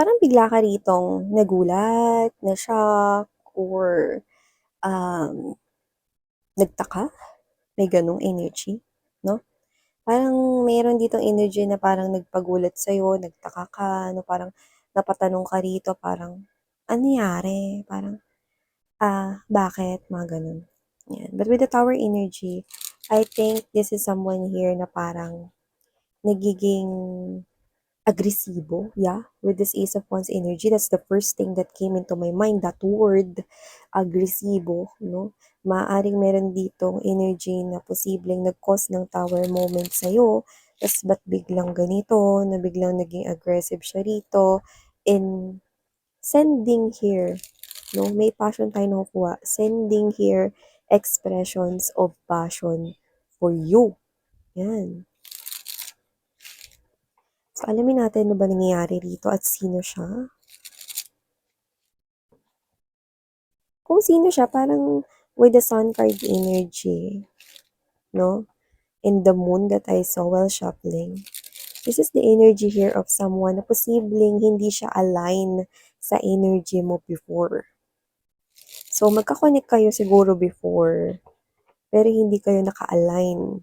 parang bigla ka ritong nagulat, na-shock, or um, nagtaka, may gano'ng energy, 'no? Parang meron ditong energy na parang nagpagulat sa'yo, nagtaka ka, 'no, parang napatanong ka rito, parang, "Ano nangyari?" Parang, "Bakit?" Mga gano'n, 'yan. But with the Tower energy, I think this is someone here na parang nagiging agresibo, yeah, with this Ace of Wands energy. That's the first thing that came into my mind, that word, agresibo, no? Maaaring meron ditong energy na posibleng nag-cause ng tower moment sa'yo, tas ba't biglang ganito, na biglang naging aggressive siya rito, in sending here, no? May passion tayo nakukuha. Sending here expressions of passion for you. Yan. So, alamin natin ano ba nangyayari rito at sino siya. Kung sino siya, parang with the sun card energy, no? And the moon that I saw while shuffling. This is the energy here of someone na posibleng hindi siya align sa energy mo before. So, magkakonek kayo siguro before, pero hindi kayo naka-align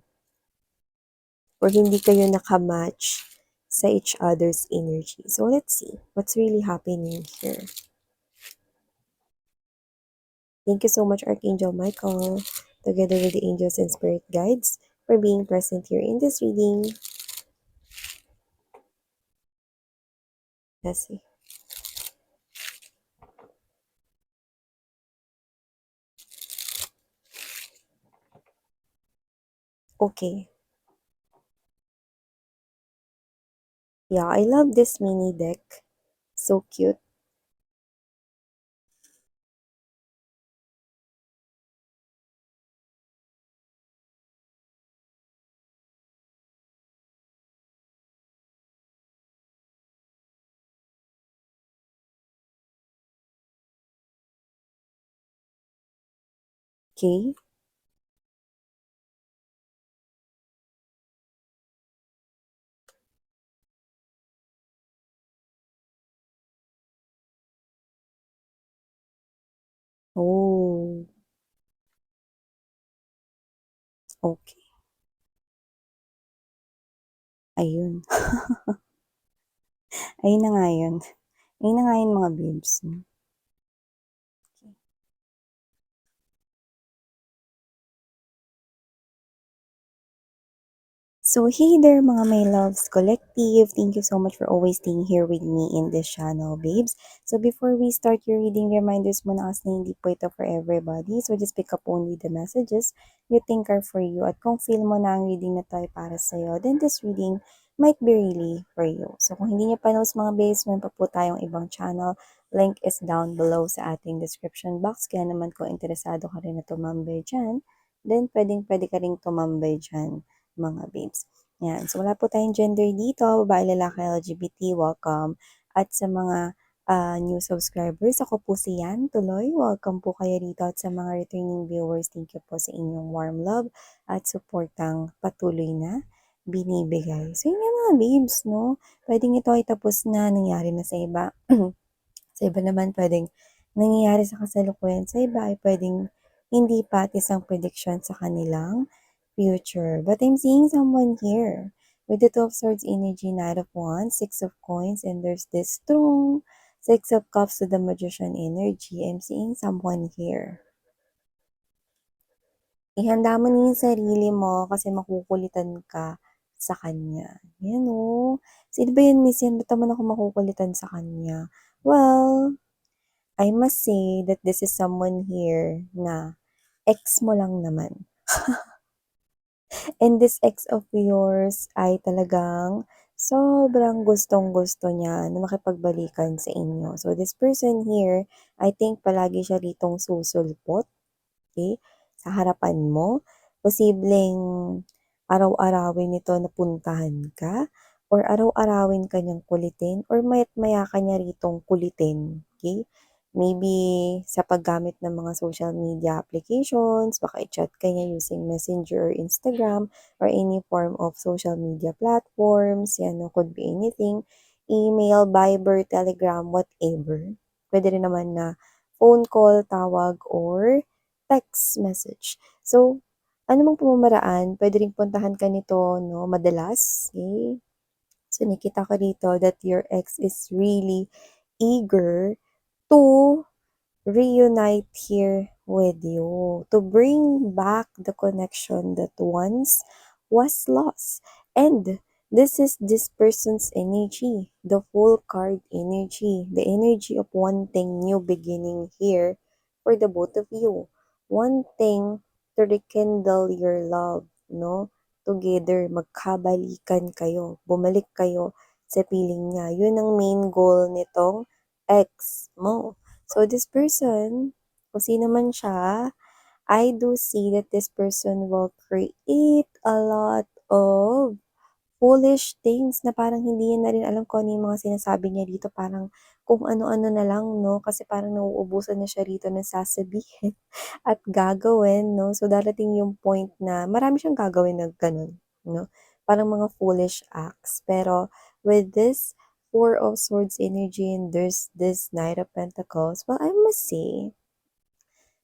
or hindi kayo naka-match sa each other's energy. So, let's see what's really happening here. Thank you so much, Archangel Michael, together with the angels and spirit guides, for being present here in this reading. Let's see. Okay. Yeah, I love this mini deck. So cute. Okay. Oh, okay. Ayun. Ayun na nga yun. Ayun na nga yun mga babes. So, hey there mga my loves collective. Thank you so much for always staying here with me in this channel, babes. So, before we start your reading, reminders muna kasi na hindi po ito for everybody. So, just pick up only the messages you think are for you. At kung feel mo na ang reading na to ay para sa'yo, then this reading might be really for you. So, kung hindi niyo pa knows mga babes, meron pa po tayong ibang channel. Link is down below sa ating description box. Kaya naman kung interesado ka rin na tumambay dyan, then pwede ka rin tumambay dyan mga babes. Yan. So, wala po tayong gender dito. Babae, lalaki, LGBT, welcome. At sa mga new subscribers, ako po si Yan Tuloy. Welcome po kayo dito. At sa mga returning viewers, thank you po sa inyong warm love at supportang patuloy na binibigay. So, yun nga mga babes, no? Pwedeng ito ay tapos na, nangyari na sa iba. Sa iba naman, pwedeng nangyayari sa kasalukuyan. Sa iba ay pwedeng hindi pa at isang prediction sa kanilang future. But I'm seeing someone here with the Two of Swords energy, Knight of Wands, Six of Coins, and there's this strong Six of Cups to the Magician energy. I'm seeing someone here. Ihanda mo na yung sarili mo kasi makukulitan ka sa kanya. Yan o. Sino ba yan, Miss Yan? Ba't naman ako makukulitan sa kanya? Well, I must say that this is someone here na ex mo lang naman. And this ex of yours ay talagang sobrang gustong-gusto niya na makipagbalikan sa inyo. So, this person here, I think palagi siya ritong susulpot, okay, sa harapan mo. Posibleng araw-arawin nito na puntahan ka, or araw-arawin ka niyang kulitin, or maya't maya ka niya ritong kulitin, okay? Maybe sa paggamit ng mga social media applications, baka i-chat ka niya using Messenger or Instagram or any form of social media platforms, yan, no, could be anything. email, Viber, Telegram, whatever. Pwede rin naman na phone call, tawag, or text message. So, ano mang pamamaraan, pwede ring puntahan ka nito, no, madalas. Okay? So, nakita ko dito that your ex is really eager to reunite here with you, to bring back the connection that once was lost. And this is this person's energy, the full card energy, the energy of wanting new beginning here for the both of you. Wanting to rekindle your love, no? Together, magkabalikan kayo, bumalik kayo sa piling niya. Yun ang main goal nitong ex mo. So this person, kung sino man siya, I do see that this person will create a lot of foolish things na parang hindi niya na rin alam kung ano yung mga sinasabi niya dito. Parang kung ano-ano na lang, no? Kasi parang nauubusan na siya rito ng sasabihin at gagawin, no? So darating yung point na marami siyang gagawin na ganun, no? Parang mga foolish acts. Pero with this Four of Swords energy and there's this Knight of Pentacles, well, I must say,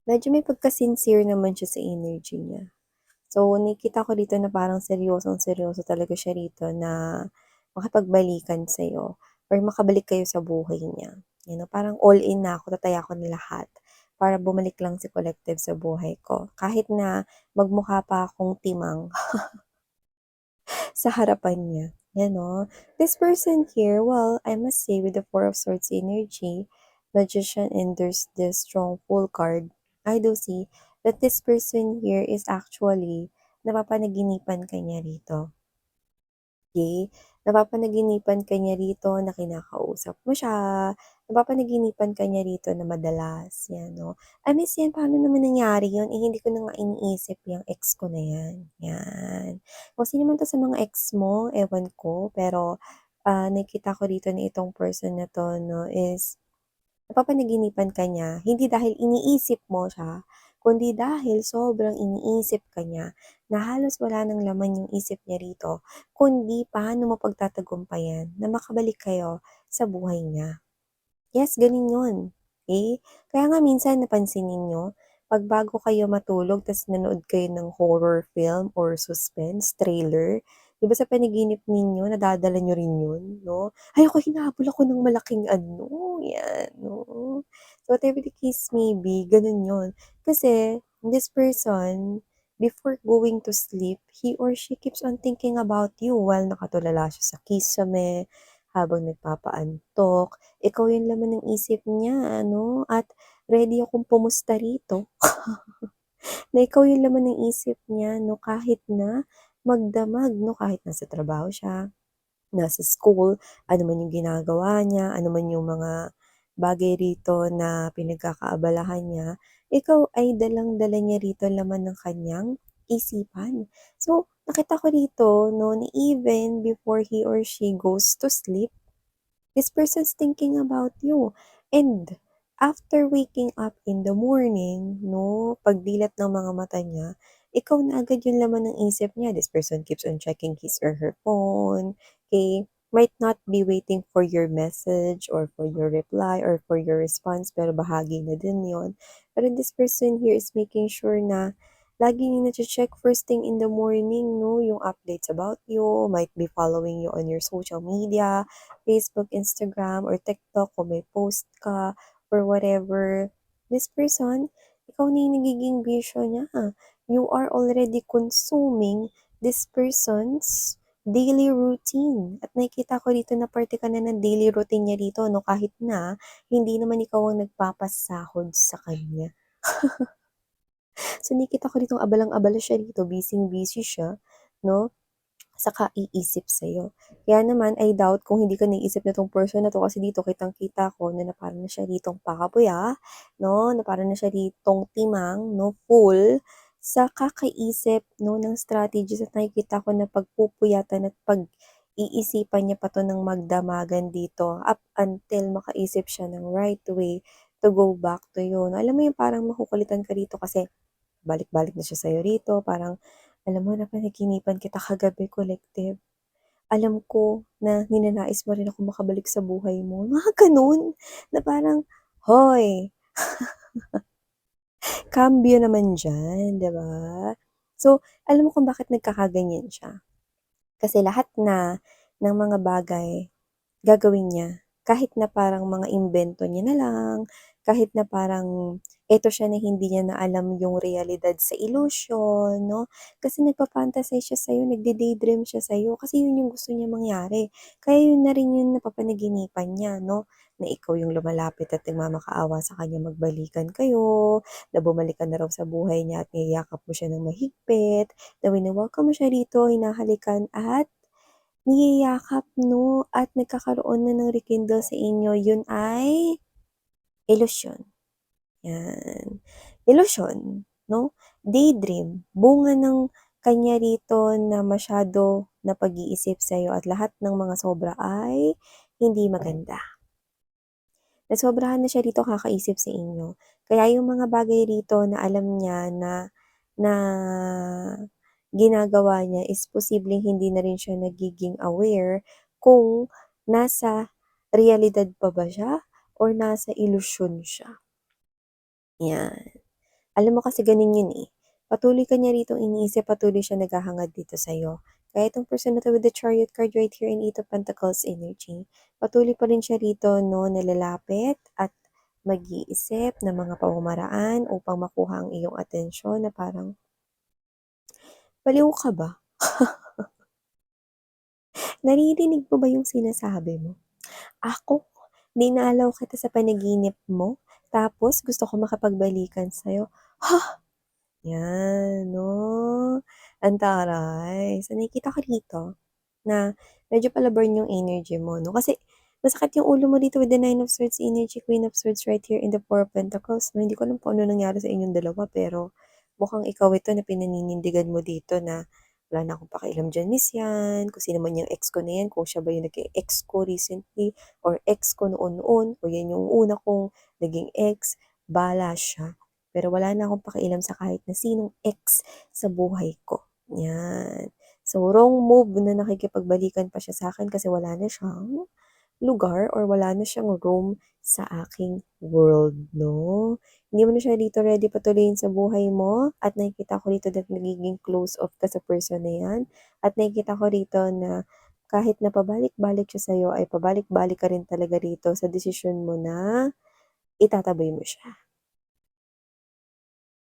medyo may pagka-sincere naman siya sa energy niya. So, nakita ko dito na parang seryosong-seryoso talaga siya rito na makipagbalikan sa'yo or makabalik kayo sa buhay niya. You know, parang all in na ako, tataya ko na lahat para bumalik lang si Collective sa buhay ko. Kahit na magmukha pa akong timang sa harapan niya. You know, this person here, well, I must say with the Four of Swords energy, Magician, and there's this strong full card, I do see that this person here is actually napapanaginipan ka niya rito. Okay? Napapanaginipan ka niya rito na kinakausap mo siya, napapanaginipan ka niya rito na madalas, yan, no? I miss yan, paano naman nangyari yun? Eh, hindi ko na nga iniisip yung ex ko na yan. Yan. Kung sino man to sa mga ex mo, ewan ko, pero nakita ko dito na itong person na to, no, is napapanaginipan ka niya, hindi dahil iniisip mo siya, kundi dahil sobrang iniisip ka niya na halos wala nang laman yung isip niya rito, kundi paano mo pagtatagumpayan na makabalik kayo sa buhay niya. Yes, ganun yun. Okay? Kaya nga minsan napansin ninyo, pag bago kayo matulog, tas nanood kayo ng horror film or suspense trailer, di ba sa panaginip ninyo, nadadala nyo rin yun, no? Ay, ako, hinahabol ako ng malaking ano, yan, no? So, whatever the case may be, ganun yun. Kasi, this person, before going to sleep, he or she keeps on thinking about you while nakatulala siya sa kisame, habang nagpapaantok, ikaw yung laman ng isip niya ano, at ready akong pumusta rito, na ikaw yung laman ng isip niya 'no, kahit na magdamag 'no, kahit nasa trabaho siya, nasa school, ano man yung ginagawa niya, ano man yung mga bagay rito na pinagkakaabalahan niya, ikaw ay dalang-dala niya rito laman ng kanyang isipan. So, nakita ko dito 'no, na even before he or she goes to sleep, this person's thinking about you. And after waking up in the morning, no, pagdilat ng mga mata niya, ikaw na agad yung laman ng isip niya. This person keeps on checking his or her phone. Okay? Might not be waiting for your message or for your reply or for your response, pero bahagi na din yon. Pero this person here is making sure na lagi niyo na-check first thing in the morning, no, yung updates about you, might be following you on your social media, Facebook, Instagram, or TikTok kung may post ka or whatever. This person, ikaw na yung nagiging bisyo niya. You are already consuming this person's daily routine. At nakikita ko dito na parte ka na ng daily routine niya dito, no? Kahit na hindi naman ikaw ang nagpapasahod sa kanya. So, nakikita ko dito abalang-abala siya dito, busy-busy siya, no? Saka iisip sa'yo. Kaya naman, I doubt kung hindi ka naiisip na tong person na 'to kasi dito kitang-kita ko na parang na siya ditong pakabuya, no, na parang na siya ditong timang, no, full sa kakaisip, no, ng strategies at nakikita ko na pagpupuyatan at pag-iisipan niya pa 'to ng magdamagan dito up until makaisip siya ng right way to go back to you. No, alam mo yung parang makukulitan ka dito kasi balik-balik na siya sa'yo rito, parang, "Alam mo napanaginipan kita kagabi, Collective. Alam ko na ninanais mo rin akong makabalik sa buhay mo, mga gano'n. Na parang, "Hoy, kambyo naman diyan," 'di ba? So, alam mo kung bakit nagkakaganyan siya? Kasi lahat ng mga bagay gagawin niya. Kahit na parang mga imbento niya na lang, kahit na parang eto siya na hindi niya na alam yung realidad sa illusion, 'no? Kasi nagfa-fantasize siya sa'yo, nagde-daydream siya sa'yo kasi yun yung gusto niya mangyari. Kaya yun na rin yung napapanaginipan niya, 'no? Na ikaw yung lumalapit at nagmamakaawa sa kanya, magbalikan kayo, na bumalik ka na raw sa buhay niya at niyayakap mo siya ng mahigpit, na wini-welcome mo siya rito, hinahalikan at niyayakap 'no, at nagkakaroon na ng rekindle sa inyo, yun ay ilusyon, 'yan. Ilusyon 'no, daydream, bunga ng kanya rito na masyado na pag-iisip sa'yo at lahat ng mga sobra ay hindi maganda. Nasobrahan na siya rito kakaisip sa inyo. Kaya yung mga bagay rito na alam niya na ginagawa niya is posibleng hindi na rin siya nagiging aware kung nasa realidad pa ba siya or nasa ilusyon siya, 'yan. Alam mo kasi gano'n yun, eh, patuloy ka niya ritong iniisip, patuloy siya naghahangad dito sa'yo. Kaya itong person na 'to with the Chariot card right here in Eight of Pentacles energy, patuloy pa rin siya rito 'no, na lalapit at mag-iisip ng mga pamamaraan upang makuha ang iyong atensyon na parang, "Baliw ka ba? Naririnig mo ba yung sinasabi mo? Ako, dinalaw kita sa panaginip mo, tapos gusto ko makipagbalikan sa'yo. Ha!" 'Yan 'no, ang taray. So, nakikita ko dito na medyo pala-burn yung energy mo 'no, kasi masakit yung ulo mo dito with the Nine of Swords energy, Queen of Swords right here in the Four of Pentacles 'no. Hindi ko alam kung ano nangyari sa inyong dalawa, pero mukhang ikaw ito na pinaninindigan mo dito na, "Wala na akong pakialam diyan, miss 'yan, kung sino man yang ex ko na 'yan, kung siya ba yung naging ex ko recently or ex ko noon-noon o 'yan yung una kong naging ex, bahala siya. Pero wala na akong pakialam sa kahit na sinong ex sa buhay ko." 'Yan. So, wrong move na nakikipagbalikan pa siya sa'kin kasi wala na siyang lugar or wala na siyang room sa aking world 'no. Hindi mo na siya dito ready patuloyin sa buhay mo at nakikita ko rito that nagiging close off ka sa person na 'yan at nakikita ko rito na kahit na pabalik-balik siya sa'yo ay pabalik-balik ka rin talaga rito sa desisyon mo na itataboy mo siya.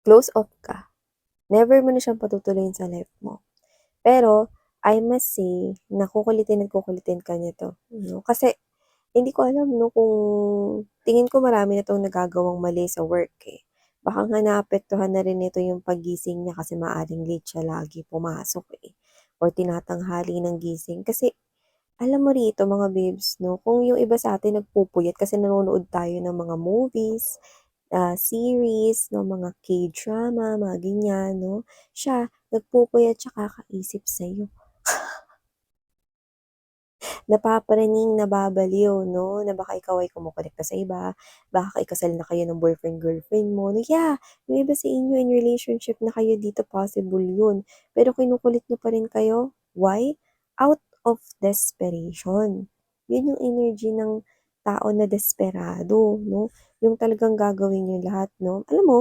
Close off ka. Never mo na siyang patutuloyin sa life mo. Pero I must say na kukulitin at kukulitin ka nito 'no, kasi hindi ko alam 'no kung tingin ko marami na 'tong nagagawang mali sa work, eh. Baka nga naapektuhan na rin nito yung paggising niya kasi maaaring late siya lagi pumasok, eh, or tinatanghali ng gising. Kasi alam mo rito mga babes 'no, kung yung iba sa atin nagpupuyat kasi nanonood tayo ng mga movies, series 'no, mga K-drama, mga ganyan 'no, siya nagpupuyat siya kakaisip sa'yo. Napapraning nababaliw 'no, na baka ikaw ay kumokonekta sa iba, baka ikasal na kayo ng boyfriend-girlfriend mo 'no, yeah, yung iba sa inyo in relationship na kayo dito possible yun, pero kinukulit niyo pa rin kayo, why? Out of desperation. Yun yung energy ng tao na desperado 'no, yung talagang gagawin niyo lahat 'no. Alam mo,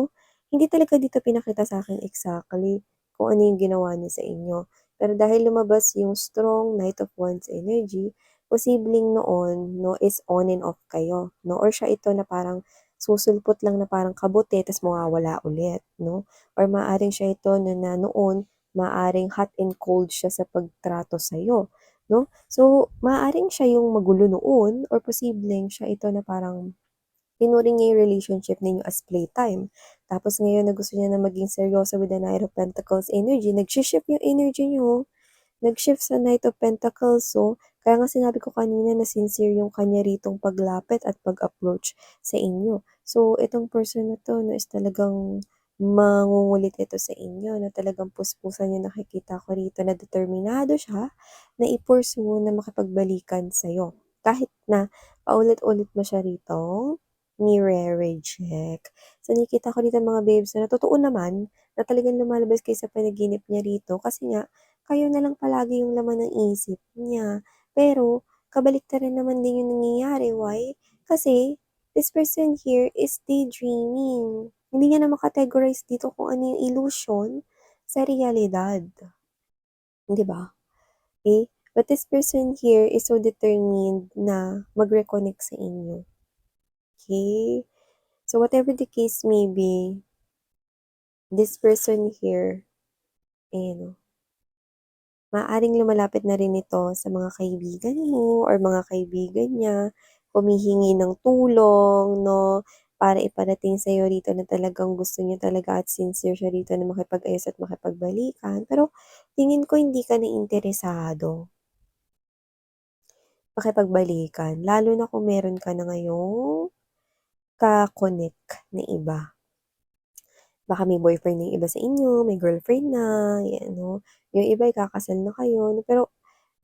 hindi talaga dito pinakita sa'kin exactly kung ano yung ginawa niya sa inyo. Pero dahil lumabas yung strong Knight of Wands energy, posibleng noon 'no, is on and off kayo 'no, or siya ito na parang susulpot lang na parang kabuti ta's mawawala ulit 'no, or maaaring siya ito na noon maaaring hot and cold siya sa pagtrato sa'yo 'no. So, maaaring siya yung magulo noon or posibleng siya ito na parang tinuring niya yung relationship ninyo as playtime. Tapos ngayon na gusto niya na maging seryoso with the Knight of Pentacles energy, nagshi-shift yung energy niyo. Nag-shift sa Knight of Pentacles, so kaya nga sinabi ko kanina na sincere yung kanya ritong paglapit at pag-approach sa inyo. So, itong person na 'to 'no, is talagang mangungulit ito sa inyo na talagang puspusan niya, nakikita ko rito na determinado siya na i-pursue na makipagbalikan sa'yo. Kahit na paulit-ulit mo siya ritong nire-reject. So, nakikita ko dito mga babes na totoo naman na talagang lumalabas kayo sa panaginip niya rito kasi nga kayo na lang palagi yung laman ng isip niya. Pero kabaliktaran naman din yung nangyayari. Why? Kasi this person here is daydreaming. Hindi niya na makategorize dito kung ano yung illusion sa realidad. 'Di ba? Okay? But this person here is so determined na mag-reconnect sa inyo. Okay? So whatever the case may be, this person here, eh, maaaring lumalapit na rin ito sa mga kaibigan mo or mga kaibigan niya, humihingi ng tulong, 'no, para iparating sa'yo rito na talagang gusto niya talaga at sincere siya rito na makipag-ayos at makipagbalikan. Pero tingin ko hindi ka na interesado makipagbalikan, lalo na kung meron ka na ngayong ka-connect na iba. Baka may boyfriend na yung iba sa inyo, may girlfriend na, yan 'no. Yung iba ikakasal na kayo 'no, pero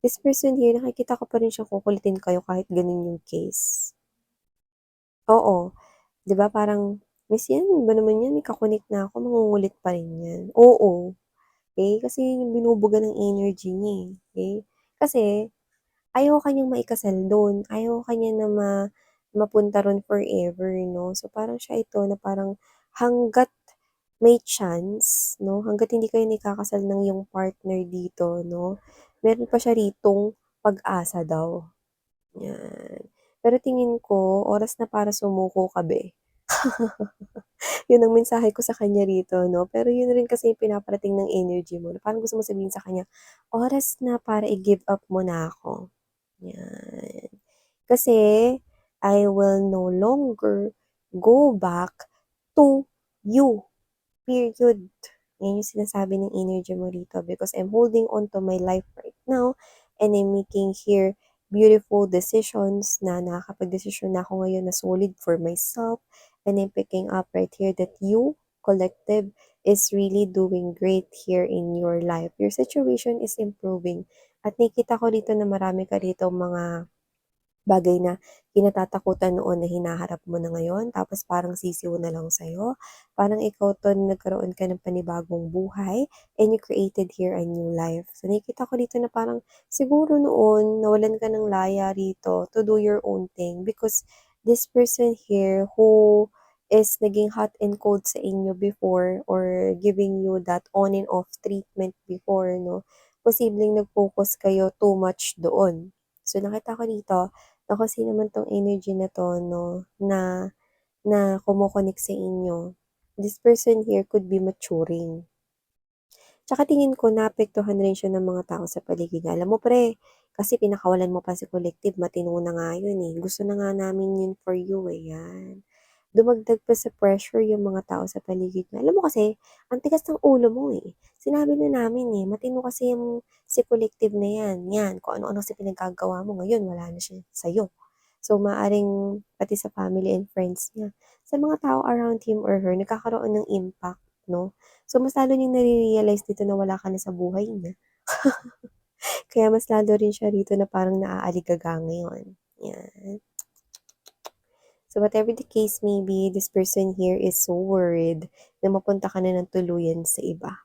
this person here nakikita ko pa rin siyang kukulitin kayo kahit gano'n yung case. Oo, 'di ba parang, "Miss yan, ba naman yan may ka-connect na ako, mangungulit pa rin yan." Oo, okey, kasi yun yung binubuga ng energy niya, eh, okey. Kasi ayaw ka niyang maikasal dun, ayaw ka niya na mapunta ro'n forever 'no. So parang siya ito na parang hangga't may chance 'no, hangga't hindi kayo naikakasal ng iyong partner dito 'no, meron pa siya ritong pag-asa daw, 'yan. Pero tingin ko oras na para sumuko ka be. Yun ang mensahe ko sa kanya rito 'no, pero yun rin kasi yung pinaparating ng energy mo na parang gusto mo sabihin sa kanya, "Oras na para i-give up mo na ako." 'Yan. Kasi I will no longer go back to you. Period. Yan yung sinasabi ng energy mo rito because I'm holding on to my life right now and I'm making here beautiful decisions na nakakapag-desisyon na ako ngayon na solid for myself and I'm picking up right here that you, collective, is really doing great here in your life. Your situation is improving at nakita ko dito na marami ka rito mga bagay na kinatatakutan noon na hinaharap mo na ngayon tapos parang sisiw na lang sa'yo. Parang ikaw 'to na nagkaroon ka ng panibagong buhay and you created here a new life. So nakikita ko dito na parang siguro noon nawalan ka ng laya rito to do your own thing because this person here who is naging hot and cold sa inyo before or giving you that on and off treatment before 'no, posibleng nag-focus kayo too much doon. So nakita ko dito na kung sino man 'tong energy na 'to 'no, na kumo-connect sa inyo, this person here could be maturing. Tsaka tingin ko naapektuhan rin siya ng mga tao sa paligid niya. Alam mo pre, kasi pinakawalan mo pa si collective matino na nga yun, eh. Gusto na nga namin yun for you, eh, yan. Dumagdag pa sa pressure yung mga tao sa paligid niya. Alam mo kasi, ang tigas ng ulo mo, eh. Sinabi na namin, eh, matino kasi yung si collective na yan. Yan, kung ano-ano kasi pinagagawa mo ngayon, wala na siya sa'yo. So, maaring pati sa family and friends niya. Sa mga tao around him or her, nagkakaroon ng impact, no? So, mas lalo niyang nare-realize dito na wala ka na sa buhay niya. Kaya mas lalo rin siya rito na parang naaaligaga ngayon. Yan. So, whatever the case may be, this person here is so worried na mapunta ka na ng tuluyan sa iba.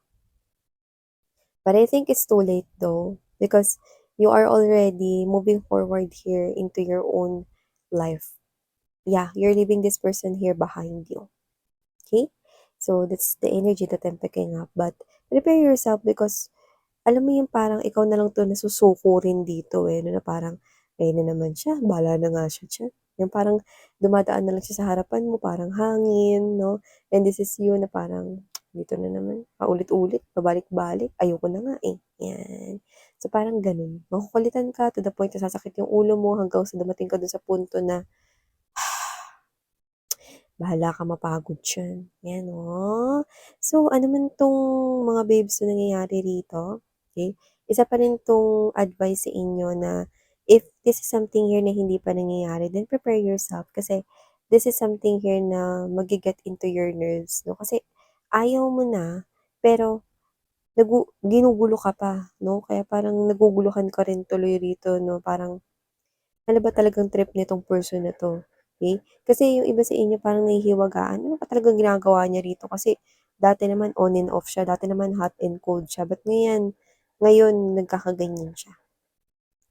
But I think it's too late though, because you are already moving forward here into your own life. Yeah, you're leaving this person here behind you. Okay? So, that's the energy that I'm picking up. But prepare yourself because alam mo yung parang ikaw na lang 'to nasusuko rin dito, eh, 'no, na parang, "Ayun na naman siya, bahala na nga siya diyan." Yung parang dumadaan na lang siya sa harapan mo, parang hangin, 'no, and this is you na parang, "Dito na naman, paulit-ulit, pabalik-balik, ayoko na nga, eh." 'Yan. So, parang gano'n. Makukulitan ka to the point na sasakit yung ulo mo hanggang sa dumating ka dun sa punto na bahala ka mapagod diyan, 'yan, oh. So, ano man 'tong mga babes na nangyayari rito, okey, isa pa rin 'tong advice sa inyo na if this is something here na hindi pa nangyayari, then prepare yourself kasi this is something here na magge-get into your nerves 'no, kasi ayaw mo na, pero ginugulo ka pa 'no, kaya parang naguguluhan ka rin tuloy rito 'no, parang ano ba talagang trip nitong person na 'to, okey? Kasi yung iba sa inyo parang nahihiwagaan, ano ba talagang ginagawa niya rito kasi dati naman on and off siya, dati naman hot and cold siya, ba't ngayon ngayon nagkakaganyan siya.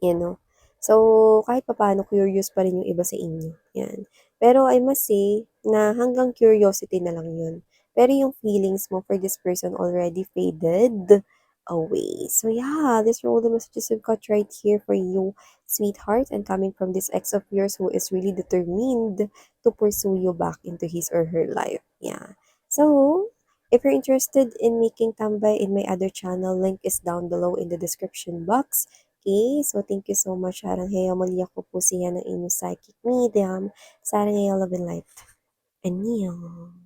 You know? So, kahit papaano curious pa rin yung iba sa inyo, yan. Pero I must say na hanggang curiosity na lang yun. Pero yung feelings mo for this person already faded away. So yeah, these are all the messages I've got right here for you, sweetheart, and coming from this ex of yours who is really determined to pursue you back into his or her life. Yeah. So, if you're interested in making tambay in my other channel, link is down below in the description box. Okay, so thank you so much. Sarang muli ako po siya ng inyong psychic medium. Sarang love and light. Annyeong.